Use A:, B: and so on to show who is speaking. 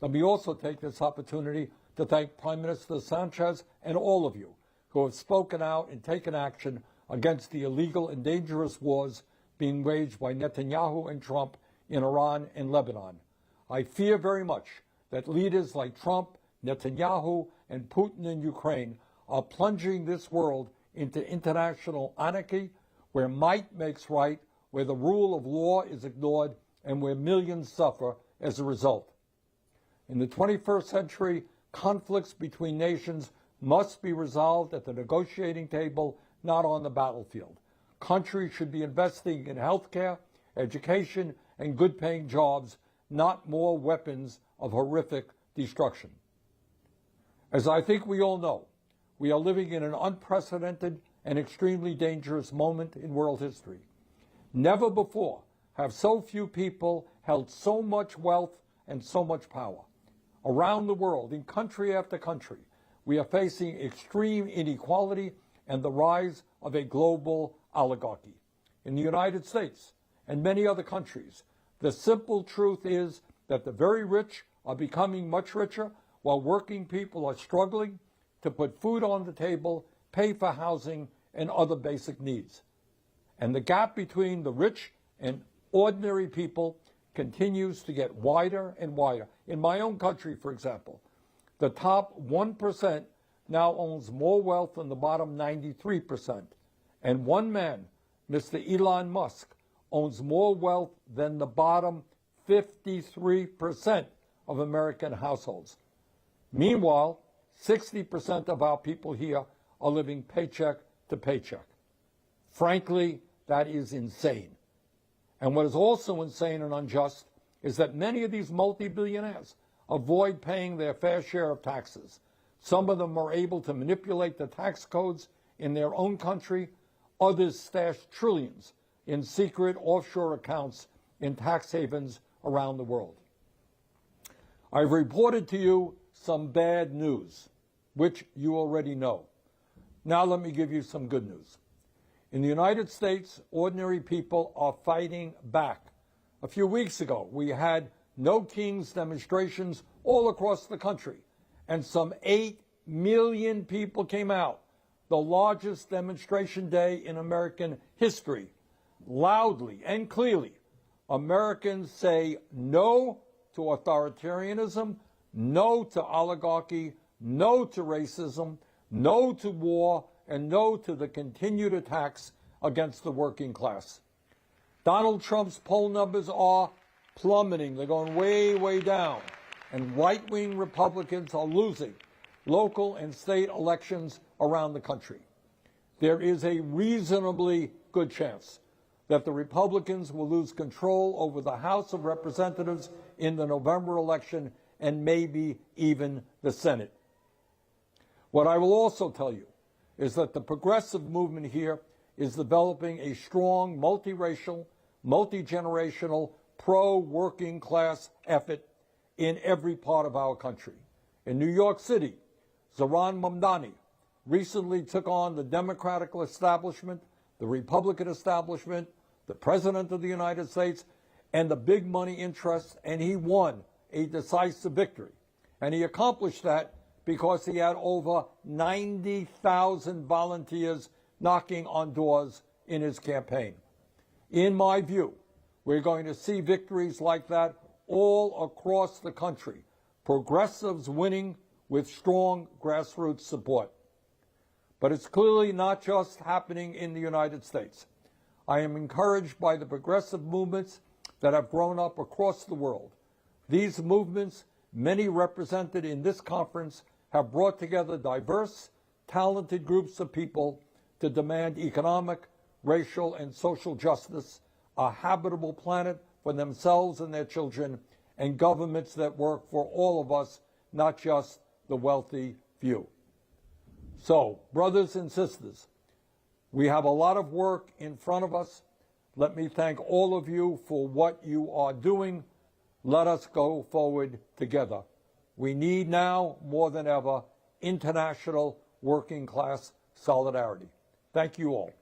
A: Let me also take this opportunity to thank Prime Minister Sanchez and all of you who have spoken out and taken action against the illegal and dangerous wars being waged by Netanyahu and Trump in Iran and Lebanon. I fear very much that leaders like Trump, Netanyahu, and Putin in Ukraine are plunging this world into international anarchy, where might makes right, where the rule of law is ignored, and where millions suffer as a result. In the 21st century, conflicts between nations must be resolved at the negotiating table, not on the battlefield. Countries should be investing in healthcare, education, and good-paying jobs, not more weapons of horrific destruction. As I think we all know, we are living in an unprecedented and extremely dangerous moment in world history. Never before have so few people held so much wealth and so much power. Around the world, in country after country, we are facing extreme inequality and the rise of a global oligarchy. In the United States and many other countries, the simple truth is that the very rich are becoming much richer while working people are struggling to put food on the table, pay for housing, and other basic needs. And the gap between the rich and ordinary people continues to get wider and wider. In my own country, for example, the top 1% now owns more wealth than the bottom 93%. And one man, Mr. Elon Musk, owns more wealth than the bottom 53% of American households. Meanwhile, 60% of our people here are living paycheck to paycheck. Frankly, that is insane. And what is also insane and unjust is that many of these multi-billionaires avoid paying their fair share of taxes. Some of them are able to manipulate the tax codes in their own country. Others stash trillions in secret offshore accounts in tax havens around the world. I've reported to you some bad news, which you already know. Now let me give you some good news. In the United States, ordinary people are fighting back. A few weeks ago, we had No Kings demonstrations all across the country, and some 8 million people came out, the largest demonstration day in American history. Loudly and clearly, Americans say no to authoritarianism, no to oligarchy, no to racism, no to war, and no to the continued attacks against the working class. Donald Trump's poll numbers are plummeting. They're going way, way down. And right-wing Republicans are losing local and state elections around the country. There is a reasonably good chance that the Republicans will lose control over the House of Representatives in the November election and maybe even the Senate. What I will also tell you is that the progressive movement here is developing a strong, multiracial, multi-generational, pro-working class effort in every part of our country. In New York City, Zohran Mamdani recently took on the Democratic establishment, the Republican establishment, the President of the United States, and the big money interests, and he won a decisive victory. And he accomplished that because he had over 90,000 volunteers knocking on doors in his campaign. In my view, we're going to see victories like that all across the country, progressives winning with strong grassroots support. But it's clearly not just happening in the United States. I am encouraged by the progressive movements that have grown up across the world. These movements, many represented in this conference, have brought together diverse, talented groups of people to demand economic, racial, and social justice, a habitable planet for themselves and their children, and governments that work for all of us, not just the wealthy few. So, brothers and sisters, we have a lot of work in front of us. Let me thank all of you for what you are doing. Let us go forward together. We need now, more than ever, international working class solidarity. Thank you all.